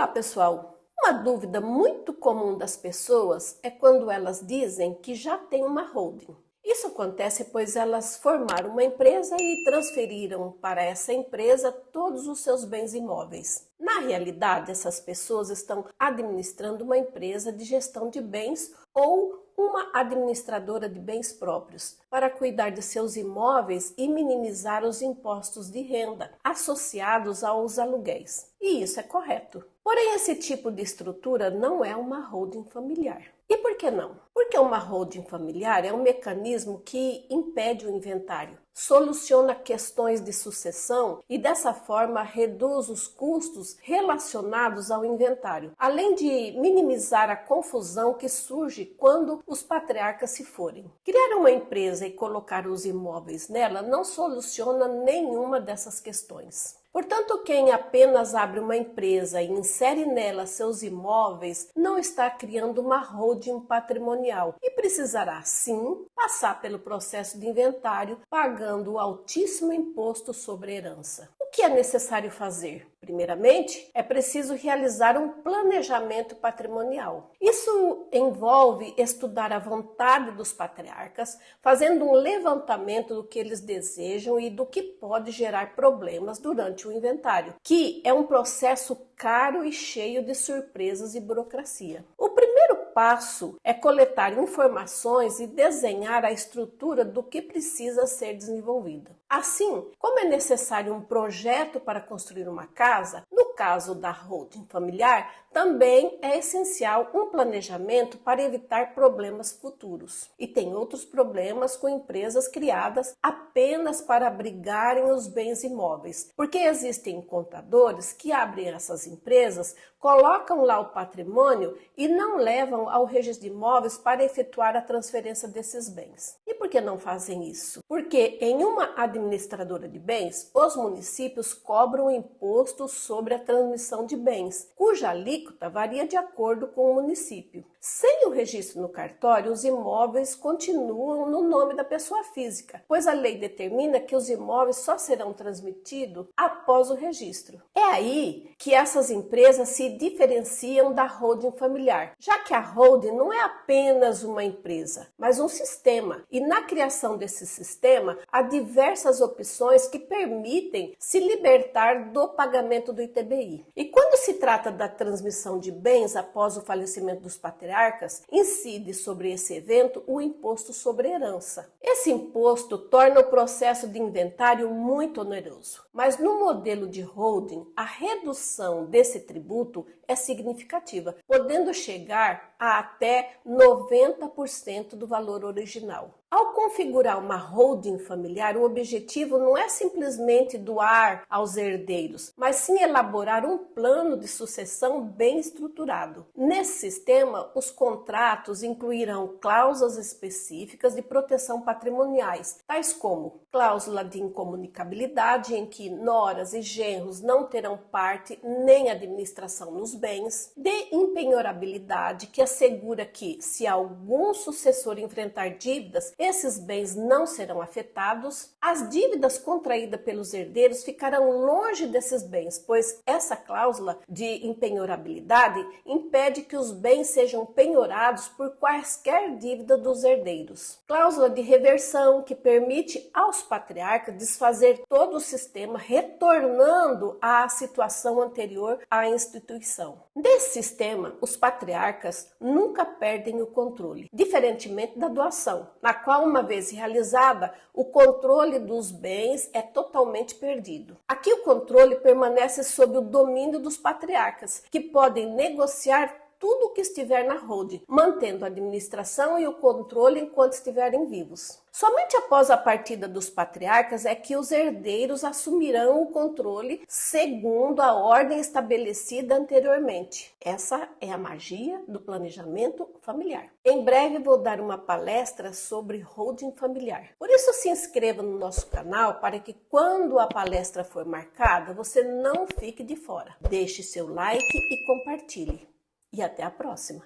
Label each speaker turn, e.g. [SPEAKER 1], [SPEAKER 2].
[SPEAKER 1] Olá, pessoal! Uma dúvida muito comum das pessoas é quando elas dizem que já têm uma holding. Isso acontece pois elas formaram uma empresa e transferiram para essa empresa todos os seus bens imóveis. Na realidade, essas pessoas estão administrando uma empresa de gestão de bens ou uma administradora de bens próprios para cuidar de seus imóveis e minimizar os impostos de renda associados aos aluguéis. E isso é correto. Porém, esse tipo de estrutura não é uma holding familiar. E por que não? Porque uma holding familiar é um mecanismo que impede o inventário, soluciona questões de sucessão e dessa forma reduz os custos relacionados ao inventário, além de minimizar a confusão que surge quando os patriarcas se forem. Criar uma empresa e colocar os imóveis nela não soluciona nenhuma dessas questões. Portanto, quem apenas abre uma empresa e insere nela seus imóveis não está criando uma holding patrimonial e precisará, sim, passar pelo processo de inventário, pagando o altíssimo imposto sobre herança. O que é necessário fazer? Primeiramente, é preciso realizar um planejamento patrimonial. Isso envolve estudar a vontade dos patriarcas, fazendo um levantamento do que eles desejam e do que pode gerar problemas durante o inventário, que é um processo caro e cheio de surpresas e burocracia. O primeiro passo é coletar informações e desenhar a estrutura do que precisa ser desenvolvido. Assim, como é necessário um projeto para construir uma casa, no caso da holding familiar, também é essencial um planejamento para evitar problemas futuros. E tem outros problemas com empresas criadas apenas para abrigarem os bens imóveis, porque existem contadores que abrem essas empresas, colocam lá o patrimônio e não levam ao registro de imóveis para efetuar a transferência desses bens. E por que não fazem isso? Porque em uma administradora de bens, os municípios cobram imposto sobre a transmissão de bens, cuja alíquota varia de acordo com o município. Sem o registro no cartório, os imóveis continuam no nome da pessoa física, pois a lei determina que os imóveis só serão transmitidos após o registro. É aí que essas empresas se diferenciam da holding familiar, já que a holding não é apenas uma empresa, mas um sistema, e na criação desse sistema há diversas opções que permitem se libertar do pagamento do ITBI. E quando se trata da transmissão de bens após o falecimento dos patriarcas, incide sobre esse evento o imposto sobre herança. Esse imposto torna o processo de inventário muito oneroso, mas no modelo de holding, a redução desse tributo é significativa, podendo chegar a até 90% do valor original. Ao configurar uma holding familiar, o objetivo não é simplesmente doar aos herdeiros, mas sim elaborar um plano de sucessão bem estruturado. Nesse sistema, os contratos incluirão cláusulas específicas de proteção patrimoniais, tais como cláusula de incomunicabilidade, em que noras e genros não terão parte nem administração nos bens, de impenhorabilidade, que assegura que, se algum sucessor enfrentar dívidas, esses bens não serão afetados. As dívidas contraídas pelos herdeiros ficarão longe desses bens, pois essa cláusula de impenhorabilidade impede que os bens sejam penhorados por quaisquer dívida dos herdeiros. Cláusula de reversão, que permite aos patriarcas desfazer todo o sistema, retornando à situação anterior à instituição. Desse sistema, os patriarcas nunca perdem o controle, diferentemente da doação, na qual, uma vez realizada, o controle dos bens é totalmente perdido. Aqui o controle permanece sob o domínio dos patriarcas, que podem negociar tudo o que estiver na holding, mantendo a administração e o controle enquanto estiverem vivos. Somente após a partida dos patriarcas é que os herdeiros assumirão o controle segundo a ordem estabelecida anteriormente. Essa é a magia do planejamento familiar. Em breve vou dar uma palestra sobre holding familiar. Por isso se inscreva no nosso canal para que quando a palestra for marcada, você não fique de fora. Deixe seu like e compartilhe. E até a próxima!